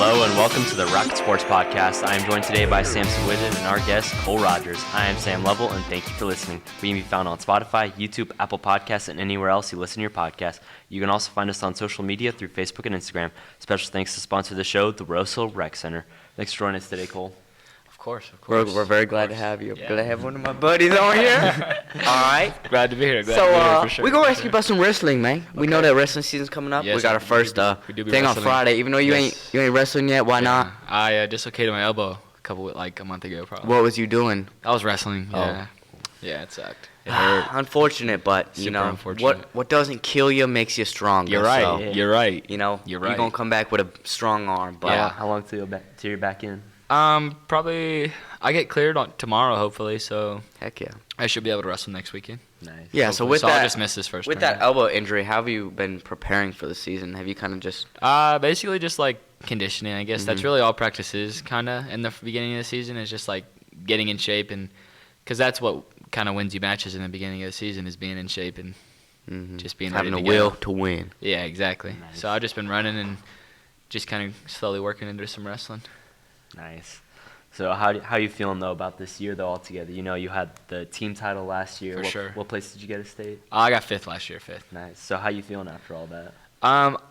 Hello and welcome to the Rocket Sports Podcast. I am joined today by Samson and our guest, Cole Rogers. I am Sam Lovell, and thank you for listening. We can be found on Spotify, YouTube, Apple Podcasts, and anywhere else you listen to your podcast. You can also find us on social media through Facebook and Instagram. Special thanks to sponsor the show, the Rosso Rec Center. Thanks for joining us today, Cole. Of course. We're very glad to have you. Glad to have one of my buddies on here. All right. Glad to be here. For sure. We're going to ask you about some wrestling, man. We know that wrestling season's coming up. Yes, we got our first thing wrestling on Friday. Even though you ain't wrestling yet, why not? I dislocated my elbow a month ago, probably. What was you doing? I was wrestling. Yeah. Yeah, it sucked. It hurt. Unfortunate, but Super unfortunate. what doesn't kill you makes you stronger. You're right. So, You're right. You're right. gonna come back with a strong arm. But How long till you're back in? Probably I get cleared on tomorrow, hopefully. So heck yeah. I should be able to wrestle next weekend. Nice. Yeah. Hopefully. So I'll just miss this first. With that elbow injury, how have you been preparing for the season? Have you kind of just basically just like conditioning, I guess. That's really all practice is, kind of, in the beginning of the season, is just like getting in shape, and because that's what kind of wins you matches in the beginning of the season, is being in shape and just being having ready a to will go. to win? Yeah, exactly. Nice. So I've just been running and just kind of slowly working into some wrestling. Nice. So how you feeling, though, about this year, though, altogether? You know, you had the team title last year. For sure. What place did you get at state? I got fifth last year, fifth. Nice. So how you feeling after all that?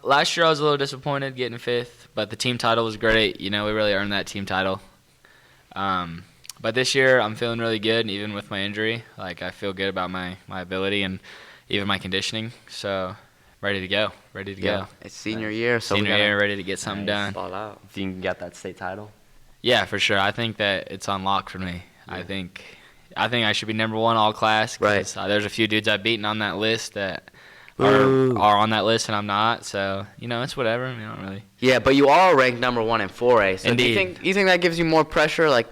Last year I was a little disappointed getting fifth, but the team title was great. You know, we really earned that team title. But this year I'm feeling really good, and even with my injury, like I feel good about my ability and even my conditioning. So ready to go. It's senior year, so Senior year, ready to get something done. ball out. If you can get that state title? Yeah, for sure. I think that it's on lock for me. Yeah. I think I should be number one all class. 'Cause, Right. There's a few dudes I've beaten on that list that Ooh. are on that list, and I'm not. So it's whatever. I mean, I don't really. Yeah, but you are ranked number 1 in 4A. So Indeed. do you think that gives you more pressure, like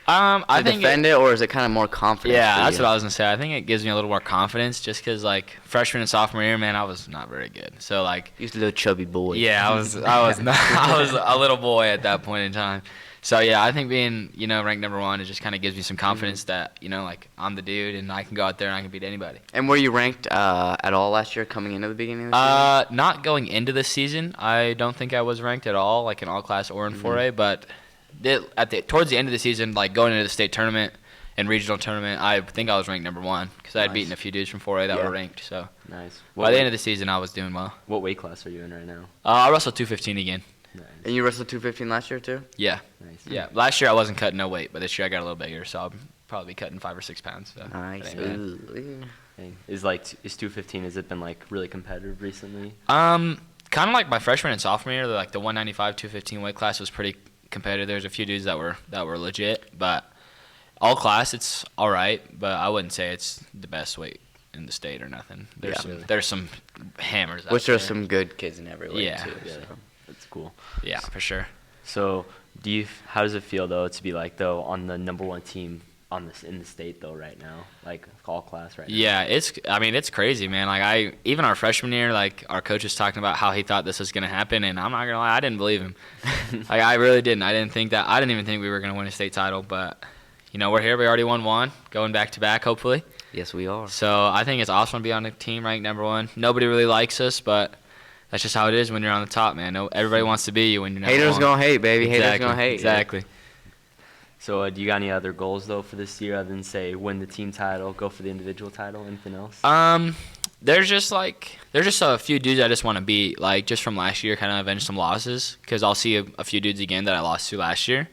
I to think defend it, or is it kind of more confidence? Yeah, for that's you? what I was gonna say. I think it gives me a little more confidence, just because like freshman and sophomore year, man, I was not very good. So like, You used a little chubby boy. yeah, I was not, I was a little boy at that point in time. So yeah, I think being ranked number 1, it just kind of gives me some confidence that like I'm the dude and I can go out there and I can beat anybody. And were you ranked at all last year, coming into the beginning of the season? Not going into this season. I don't think I was ranked at all, like in all class or in 4A. But towards the end of the season, like going into the state tournament and regional tournament, I think I was ranked number 1 because I had Nice. beaten a few dudes from 4A that Yeah. were ranked. So Nice. by the end of the season, I was doing well. What weight class are you in right now? I wrestled 215 again. Nice. And you wrestled 215 last year too? Yeah, Nice. yeah. Last year I wasn't cutting no weight, but this year I got a little bigger, so I'll probably be cutting 5 or 6 pounds. So Nice. that ain't bad. Ooh. Hey, is 215? Has it been like really competitive recently? Kind of like my freshman and sophomore year, like the 195, 215 weight class was pretty competitive. There's a few dudes that were legit, but all class it's all right. But I wouldn't say it's the best weight in the state or nothing. There's some hammers out Which there. there's some good kids in every way Yeah. too. Yeah. So. That's cool. Yeah, for sure. So, how does it feel though to be on the number 1 team in the state though right now, like all class right now? Yeah, it's crazy, man. Like even our freshman year, like our coach was talking about how he thought this was gonna happen, and I'm not gonna lie, I didn't believe him. Like I really didn't. I didn't even think we were gonna win a state title, but we're here. We already won one, going back to back, hopefully. Yes, we are. So I think it's awesome to be on a team ranked number 1. Nobody really likes us, but that's just how it is when you're on the top, man. Everybody wants to be you when you're number 1. Haters gonna hate, baby. Exactly. Haters gonna hate. Exactly. So, do you got any other goals though for this year other than say win the team title, go for the individual title, anything else? There's just a few dudes I just want to beat, like just from last year, kind of avenge some losses, because I'll see a few dudes again that I lost to last year,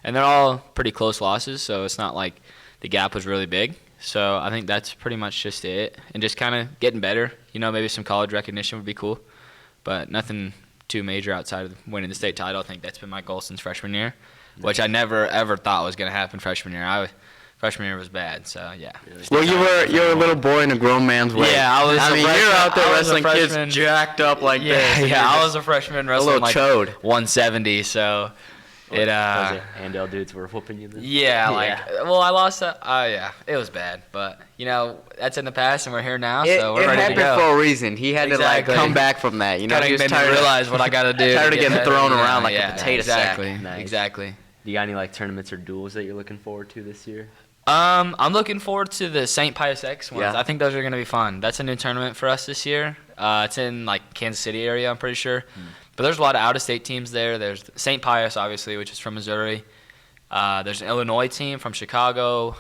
and they're all pretty close losses, so it's not like the gap was really big. So I think that's pretty much just it, and just kind of getting better. Maybe some college recognition would be cool, but nothing too major outside of winning the state title. I think that's been my goal since freshman year, which I never ever thought was going to happen freshman year. Freshman year was bad, so yeah. Well, you're a little boy in a grown man's way. Yeah, I was. I mean, you're out there wrestling freshman. kids jacked up like Yeah, this. yeah. I was a freshman wrestling little like chode. 170, so Was it Handale dudes were whooping you then? Yeah, well, I lost that. Yeah, it was bad, but that's in the past, and we're here now, so we're it ready to happened go. for a reason. He had Exactly. to come back from that. He Gotta was make me tired realize what I gotta do. tired to of get getting better. thrown Yeah, around like yeah, a potato exactly, sack. Nice. Exactly. Do you got any tournaments or duels that you're looking forward to this year? I'm looking forward to the St. Pius X ones. Yeah. I think those are gonna be fun. That's a new tournament for us this year. It's in Kansas City area, I'm pretty sure. But there's a lot of out-of-state teams there. There's St. Pius, obviously, which is from Missouri. There's an Illinois team from Chicago.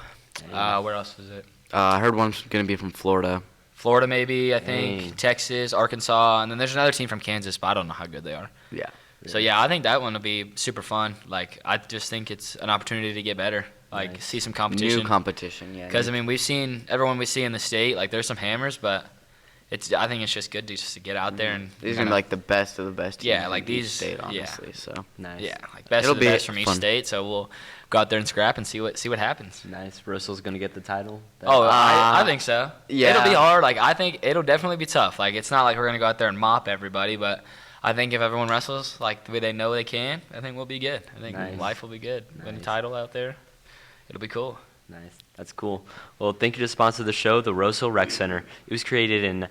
Where else is it? I heard one's going to be from Florida. Florida, maybe, I think. Dang. Texas, Arkansas. And then there's another team from Kansas, but I don't know how good they are. Yeah. So, yeah, I think that one will be super fun. Like, I just think it's an opportunity to get better. Like, Nice. see some competition. New competition, yeah. Because, I mean, we've seen everyone we see in the state. Like, there's some hammers, but I think it's just good to get out there. And These are like the best of the best teams Yeah, like in these- each state, yeah. honestly. So Nice. Yeah, like best It'll of the be best from each fun. state. So we'll go out there and scrap and see what happens. Nice. Russell's going to get the title. Oh, I think so. yeah. It'll be hard. Like, I think it'll definitely be tough. Like, it's not like we're going to go out there and mop everybody, but I think if everyone wrestles like the way they know they can, I think we'll be good. I think Nice. life will be good. Win a Nice. title out there. It'll be cool. Nice. That's cool. Well, thank you to sponsor the show, the Rose Hill Rec Center. It was created in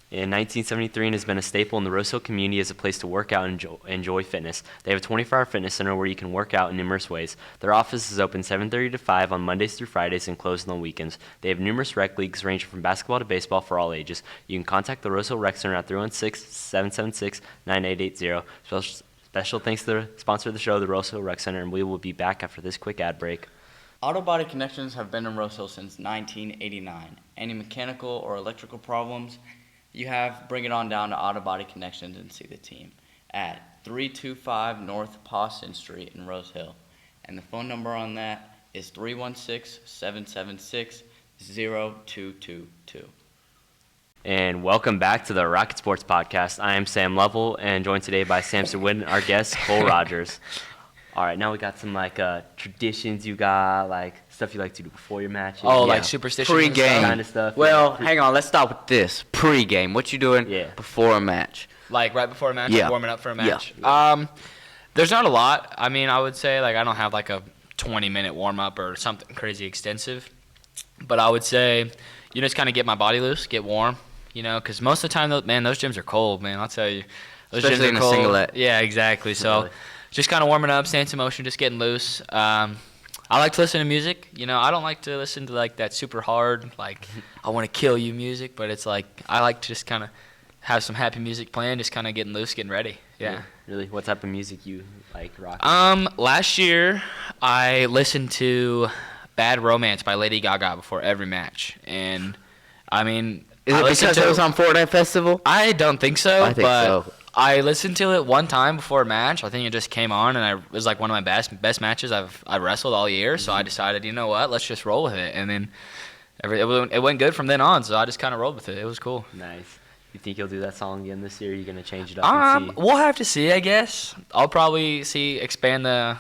1973 and has been a staple in the Rose Hill community as a place to work out and enjoy fitness. They have a 24-hour fitness center where you can work out in numerous ways. Their office is open 7:30 to 5 on Mondays through Fridays and closed on the weekends. They have numerous rec leagues ranging from basketball to baseball for all ages. You can contact the Rose Hill Rec Center at 316-776-9880. Special thanks to the sponsor of the show, the Rose Hill Rec Center, and we will be back after this quick ad break. Auto Body Connections have been in Rose Hill since 1989. Any mechanical or electrical problems you have, bring it on down to Auto Body Connections and see the team at 325 North Pawson Street in Rose Hill. And the phone number on that is 316-776-0222. And welcome back to the Rocket Sports Podcast. I am Sam Lovell, and joined today by Samson Whitten, our guest, Cole Rogers. All right, now we got some traditions you got, like stuff you like to do before your matches. Oh, Yeah. like superstitions and Pre-game. stuff? Kind of stuff. Well, yeah. hang on. Let's start with this. Pre-game. What you doing Yeah. before a match? Like right before a match, Yeah. like warming up for a Yeah. match. There's not a lot. I mean, I would say like I don't have like a 20-minute warm up or something crazy extensive, but I would say just kind of get my body loose, get warm, because most of the time, man, those gyms are cold, man. I'll tell you, those Especially gyms in are a cold. singlet. Yeah, exactly. So Really. just kind of warming up, staying in motion, just getting loose. I like to listen to music. I don't like to listen to like that super hard, like I want to kill you music, but it's like I like to just kind of have some happy music playing, just kind of getting loose, getting ready. Yeah. Really? What type of music you like rock? Last year I listened to Bad Romance by Lady Gaga before every match, and I mean, Is I it listened because to it was on Fortnite Festival? I don't think so. I think but so. I listened to it one time before a match. I think it just came on, and it was like one of my best matches I've wrestled all year. So I decided, you know what, let's just roll with it. And then it went good from then on. So I just kind of rolled with it. It was cool. Nice. You think you'll do that song again this year? Or are you gonna change it up and see? We'll have to see, I guess. I'll probably expand the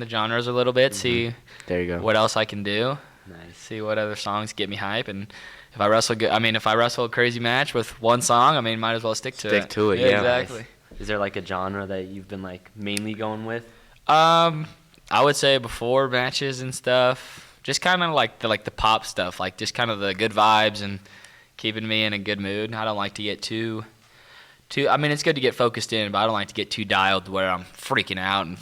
genres a little bit. See There you go. what else I can do. Nice. See what other songs get me hype, and if I wrestle good, if I wrestle a crazy match with one song, might as well stick to it. Stick to it, yeah. Exactly. Is there like a genre that you've been like mainly going with? I would say before matches and stuff, just kind of like the pop stuff, like just kind of the good vibes and keeping me in a good mood. I don't like to get too. It's good to get focused in, but I don't like to get too dialed where I'm freaking out and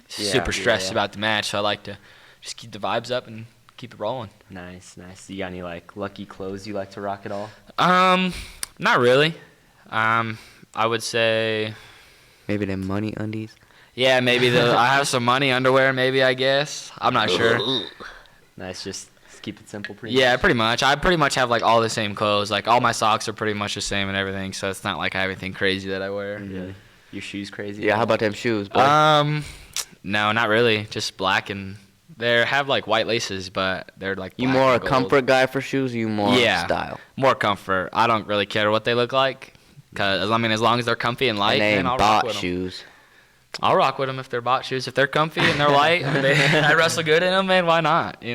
super stressed yeah. about the match. So I like to just keep the vibes up and keep it rolling. Nice. You got any like lucky clothes you like to rock at all? Not really. I would say, Maybe them money undies. yeah, maybe I have some money underwear. Maybe I guess I'm not sure. Nice. Just keep it simple. Yeah, pretty much. I pretty much have like all the same clothes. Like all my socks are pretty much the same and everything. So it's not like I have anything crazy that I wear. Really? Your shoes crazy? Yeah, how about them shoes, boy? No, not really. Just black, and they have like white laces, but they're like You black more a and gold. comfort guy for shoes, or you more Yeah. style? More comfort. I don't really care what they look like, cause as long as they're comfy and light, And they man, I'll ain't rock bought with 'em. shoes. I'll rock with them if they're bot shoes. If they're comfy and they're light, and I wrestle good in them, man, why not? Hey,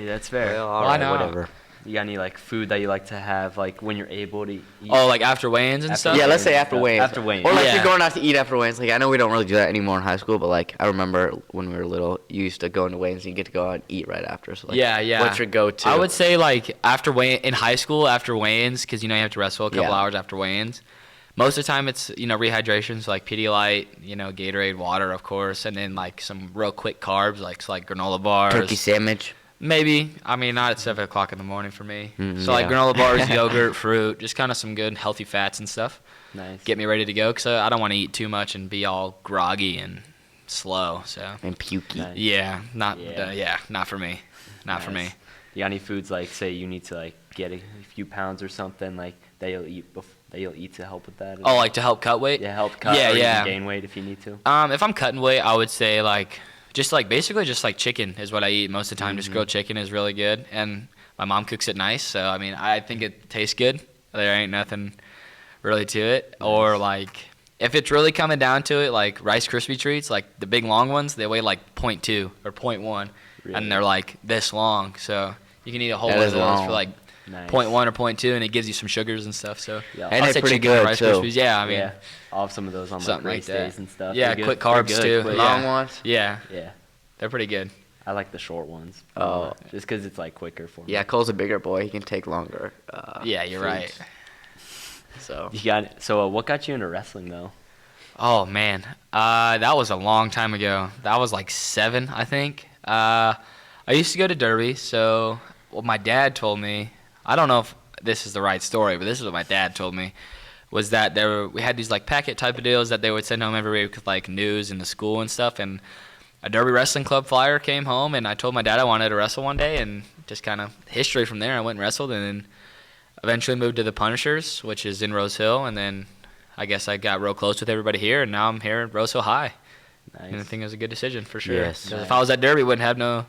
that's fair. Well, Why alright, not? whatever. You got any like food that you like to have like when you're able to eat? Oh, like after weigh-ins and After stuff. Yeah, let's say weigh-ins after and stuff. weigh-ins. After weigh-ins. Or like Yeah. you're going out to eat after weigh-ins. Like I know we don't really do that anymore in high school, but like I remember when we were little, you used to go into weigh-ins and you get to go out and eat right after. So like, Yeah. what's your go-to? I would say like in high school after weigh-ins, because you have to wrestle a couple Yeah. hours after weigh-ins. Most of the time it's rehydration, so like Pedialyte, Gatorade, water, of course, and then like some real quick carbs like granola bars, turkey sandwich. Maybe. I mean, not at 7 o'clock in the morning for me. So, yeah. granola bars, yogurt, fruit, just kind of some good healthy fats and stuff. Nice. Get me ready to go because I don't want to eat too much and be all groggy and slow. So, And pukey. Nice. yeah, not for me. Not for Nice. me. You got any foods like, say you need to like get a few pounds or something like that you'll eat to help with that? Oh, like to help cut weight? Yeah, help cut or even gain weight if you need to. If I'm cutting weight, I would say basically just chicken is what I eat most of the time. Just grilled chicken is really good, and my mom cooks it nice. So I mean, I think it tastes good. There ain't nothing really to it. Nice. Or if it's really coming down to it, like Rice Krispie treats, like the big long ones, they weigh like 0.2 or 0.1, Really? and they're like this long. So you can eat a whole That one is of those long. for like Nice. 0.1 or 0.2, and it gives you some sugars and stuff. So Yeah. And I'll they're say pretty chicken and good, Rice too. Krispies. Yeah, I mean, Yeah, I'll have some of those on like something like race that. days and stuff. Yeah, They're good. quick They're carbs good, too. quick. Long Yeah. ones? yeah, Yeah, they're pretty good. I like the short ones. Oh. Just because it's like quicker for me. Yeah, Cole's a bigger boy. He can take longer. Yeah, you're right. foods. So. What got you into wrestling though? Oh man, that was a long time ago. That was like 7, I think. I used to go to Derby. So what my dad told me, I don't know if this is the right story, but this is what my dad told me, was that we had these like packet type of deals that they would send home every week with like news in the school and stuff. And a Derby Wrestling Club flyer came home, and I told my dad I wanted to wrestle one day, and just kind of history from there. I went and wrestled, and then eventually moved to the Punishers, which is in Rose Hill, and then I guess I got real close with everybody here, and now I'm here at Rose Hill High. Nice. And I think it was a good decision for sure. Yes. 'Cause if I was at Derby, wouldn't have no.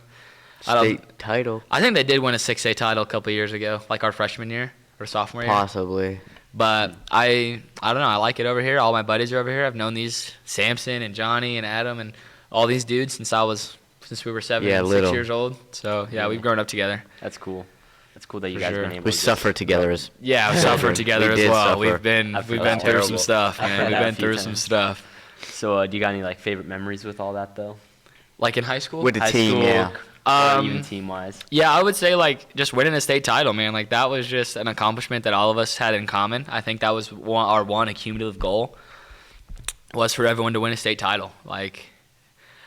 State title. I think they did win a 6A title a couple of years ago, like our freshman year or sophomore year. Possibly. But I don't know. I like it over here. All my buddies are over here. I've known these Samson and Johnny and Adam and all these dudes since we were 7 Yeah, and 6 little. years old. So yeah, we've grown up together. That's cool. That's cool that you For guys sure. been able We to suffered together as Yeah, we suffered together We as did well. suffer. We've been I've through heard some terrible. stuff, I've man. heard We've that a been few through some times. stuff. So do you got any like favorite memories with all that though? Like in high school. with the High team, school, yeah. or even team wise. Yeah, I would say like just winning a state title, man. Like that was just an accomplishment that all of us had in common. I think that was our one cumulative goal was for everyone to win a state title. Like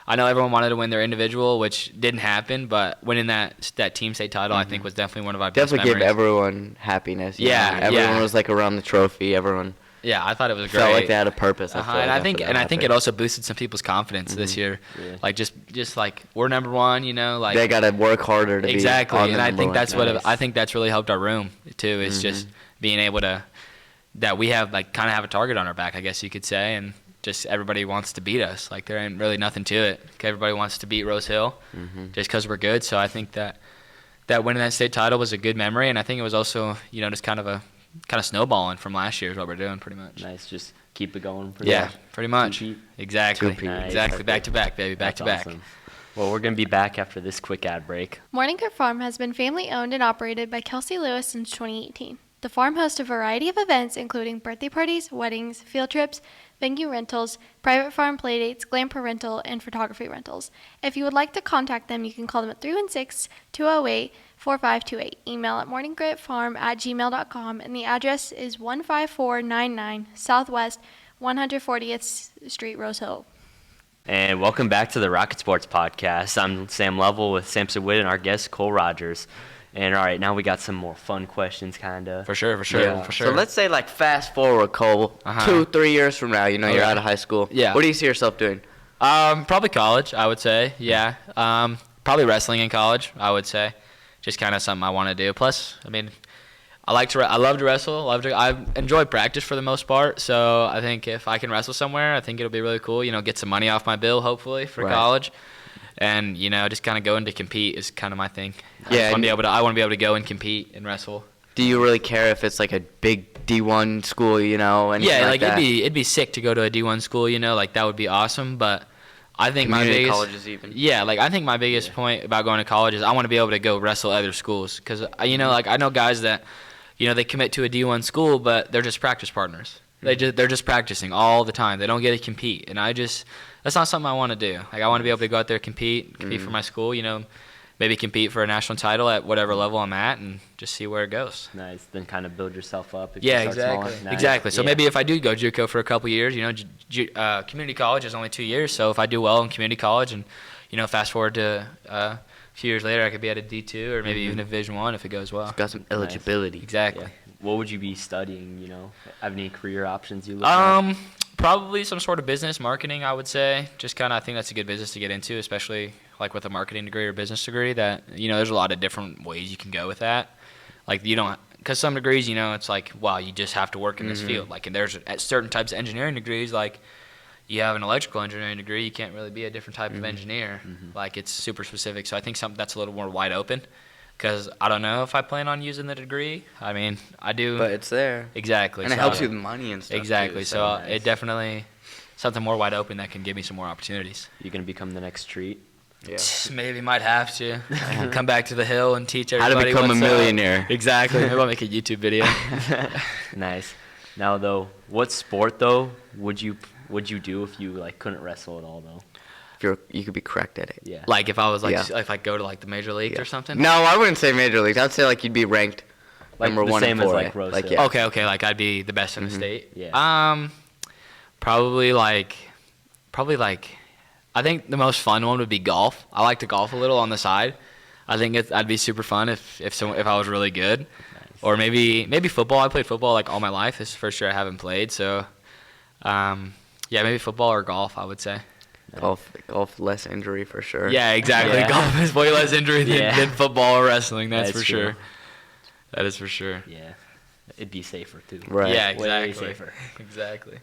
I know everyone wanted to win their individual, which didn't happen, but winning that team state title, I think was definitely one of our Definitely best gave memories. everyone happiness. you Yeah, know? Everyone yeah. was like around the trophy. Everyone Yeah, I thought it was great. felt like they had a purpose. And I think it also boosted some people's confidence this year. Yeah. Like just like we're number one, you know, like they got to work harder to exactly. be on And the I number think one that's team. what I think that's really helped our room too. Is just being able that we have like kind of have a target on our back, I guess you could say, and just everybody wants to beat us. Like there ain't really nothing to it. Everybody wants to beat Rose Hill just because we're good. So I think that winning that state title was a good memory, and I think it was also just kind of snowballing from last year is what we're doing pretty much. Nice, just keep it going. Yeah, pretty much. Two-peat. Exactly. Nice. Exactly. Back to back, baby. Back That's to back. awesome. Well, we're gonna be back after this quick ad break. Morning Grove Farm has been family owned and operated by Kelsey Lewis since 2018. The farm hosts a variety of events including birthday parties, weddings, field trips, venue rentals, private farm playdates, glamper rental, and photography rentals. If you would like to contact them, you can call them at 316-208-4528. Email at morninggritfarm@gmail.com, and the address is 15499 Southwest 140th Street, Rose Hill. And welcome back to the Rocket Sports Podcast. I'm Sam Lovell with Samson Witt and our guest Cole Rogers. And all right, now we got some more fun questions, kind of. For sure. Yeah. For sure. So let's say like fast forward, Cole, Uh-huh. 2-3 years from now, you're Okay. out of high school. Yeah. What do you see yourself doing? Probably college, I would say. Yeah. Probably wrestling in college, I would say. Just kind of something I want to do. Plus, I mean, I love to wrestle. I enjoy practice for the most part. So I think if I can wrestle somewhere, I think it'll be really cool. Get some money off my bill, hopefully, for Right. college. And just kind of going to compete is kind of my thing. Yeah, I want to be able to go and compete and wrestle. Do you really care if it's like a big D1 school, anything Yeah, like that? it'd be sick to go to a D1 school, like that would be awesome. But I think my Community biggest colleges even. Yeah, I think my biggest point about going to college is I want to be able to go wrestle other schools because I know guys that they commit to a D1 school, but they're just practice partners. They're just practicing all the time. They don't get to compete, and that's not something I want to do. I want to be able to go out there compete for my school. Maybe compete for a national title at whatever level I'm at, and just see where it goes. Nice. Then kind of build yourself up. If Yeah, you start exactly. smaller. Nice. Exactly. So Yeah. maybe if I do go JUCO for a couple years, community college is only 2 years. So if I do well in community college and fast forward to a few years later, I could be at a D2 or maybe even a Division 1 if it goes well. It's got some eligibility. Exactly. Yeah. What would you be studying? Have any career options you look at? Probably some sort of business marketing, I would say. Just kind of, I think that's a good business to get into, especially like with a marketing degree or business degree. That there's a lot of different ways you can go with that. Like you don't, because some degrees, it's like, wow, you just have to work in this field. Like, and there's at certain types of engineering degrees, like you have an electrical engineering degree, you can't really be a different type of engineer. Like it's super specific. So I think something that's a little more wide open. Because I don't know if I plan on using the degree. I mean, I do. But it's there. Exactly. And it helps you with money and stuff. Exactly. Too, So nice. it definitely something more wide open that can give me some more opportunities. You gonna become the next Treat? Yeah. Maybe might have to come back to the hill and teach How to everybody become a what's up. millionaire. Exactly. Maybe I'll make a YouTube video. Nice. Now though, what sport though would you do if you couldn't wrestle at all though? You could be correct at it. Yeah. Like if I was Yeah. if I go to the major leagues Yeah. or something. No, I wouldn't say major leagues. I'd say you'd be ranked number the 1 same and as 4. Rose like Hill. yeah. Okay. Like I'd be the best in the state. Yeah. Probably I think the most fun one would be golf. I like to golf a little on the side. I think I'd be super fun if I was really good. Nice. Or maybe football. I played football all my life. This is the first year I haven't played. So, maybe football or golf, I would say. Golf less injury for sure. Yeah, exactly. Yeah. Golf is way less injury than football or wrestling. That's for That's sure. true. That is for sure. Yeah. It'd be safer too. Right. Yeah, Way exactly. safer. Exactly.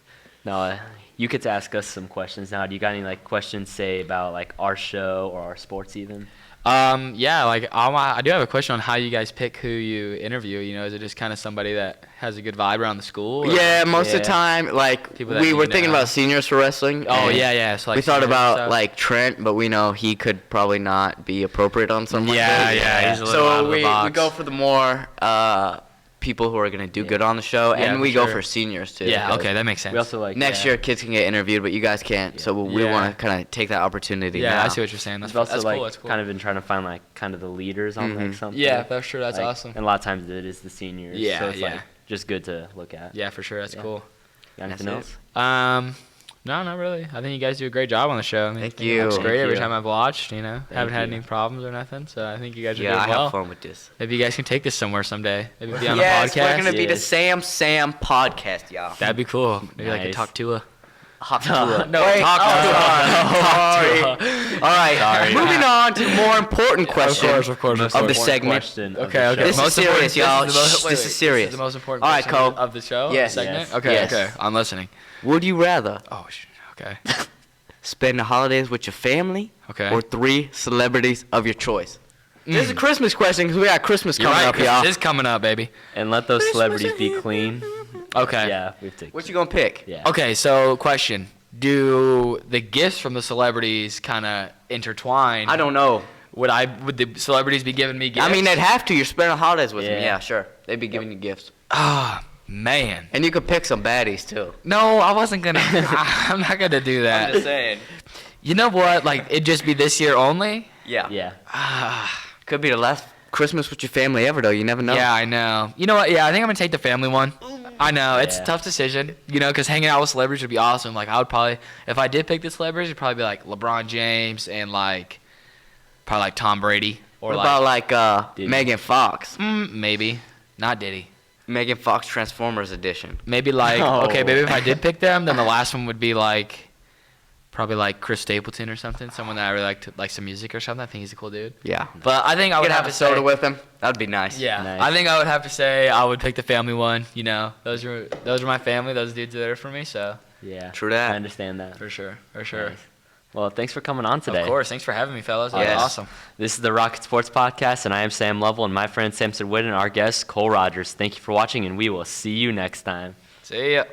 Now, you get to ask us some questions now. Do you got any questions, say, about our show or our sports even? I do have a question on how you guys pick who you interview. Is it just kind of somebody that has a good vibe around the school? Or? Yeah, most of Yeah. the time, People that we you were thinking know. about seniors for wrestling. Oh, and yeah. So, we thought seniors and about stuff. Trent, but we know he could probably not be appropriate on something like that. Yeah, he's a little out So of the we box. go for the more people who are going to do good on the show, Yeah, and for we go sure. for seniors too. Yeah, because okay, that makes sense. We also Next year, kids can get interviewed, but you guys can't. So we Yeah. want to kind of take that opportunity. Yeah, now. I see what you're saying. That's We've also cool. That's cool. kind of been trying to find kind of the leaders on something. Yeah, for sure. That's Like, awesome. And a lot of times it is the seniors. Yeah, so it's yeah. just good to look at. Yeah, for sure. That's Yeah. cool. Got anything That's else? No, not really. I think you guys do a great job on the show. I mean, Thank I think it looks you. great Thank every you. time I've watched. Haven't had you. any problems or nothing. So I think you guys are Yeah, doing I well. have fun with this. Maybe you guys can take this somewhere someday. Maybe be on Yes, a podcast. we're gonna be the Yes. Sam podcast, y'all. That'd be cool. Maybe I could Nice. talk to a. Hop to it. No, Wait, talk to sorry. Talk to All right, Sorry. moving on to the more important question of course. of the Important segment. question of Okay, the okay. show. This is serious, y'all. This is the Shh, most, this is serious. This is the most important All right, question Cole. of the show, Yes. the segment? Yes. Okay, Yes. okay. I'm listening. Would you rather Oh, okay. spend the holidays with your family Okay. or 3 celebrities of your choice? This is a Christmas question because we got Christmas You're coming right, up, Christmas y'all. is coming up, baby. And let those celebrities be clean. Okay. Yeah, we have to. What you gonna pick? Yeah. Okay, so question. Do the gifts from the celebrities kind of intertwine? I don't know. Would the celebrities be giving me gifts? I mean, they'd have to. You're spending holidays with them. Yeah. Yeah, sure. They'd be giving you gifts. Ah, man. And you could pick some baddies, too. No, I wasn't gonna. I'm not gonna do that. saying. You know what? It'd just be this year only. Yeah. Yeah. Ah, Could be the last Christmas with your family ever, though. You never know. yeah, I know. You know what? Yeah, I think I'm gonna take the family one. I know it's a Yeah. tough decision. Because hanging out with celebrities would be awesome. I would probably, if I did pick the celebrities, it'd probably be LeBron James and probably Tom Brady or What about, Diddy. Megan Fox? maybe not Diddy. Megan Fox Transformers edition. Maybe No. okay, maybe if I did pick them, then the last one would be probably Chris Stapleton or something, someone that I really like some music or something. I think he's a cool dude. Yeah. But I think I I would would have have to a soda say, with him. That'd be nice. yeah, Nice. I think I would have to say I would pick the family one. Those are my family. Those dudes are there for me. So Yeah. True that. I understand that. for sure. Nice. Well, thanks for coming on today. Of course. Thanks for having me, fellas. That was Yes. awesome. This is the Rocket Sports Podcast, and I am Sam Lovell, and my friend Samson Whitten, and our guest, Cole Rogers. Thank you for watching, and we will see you next time. See ya.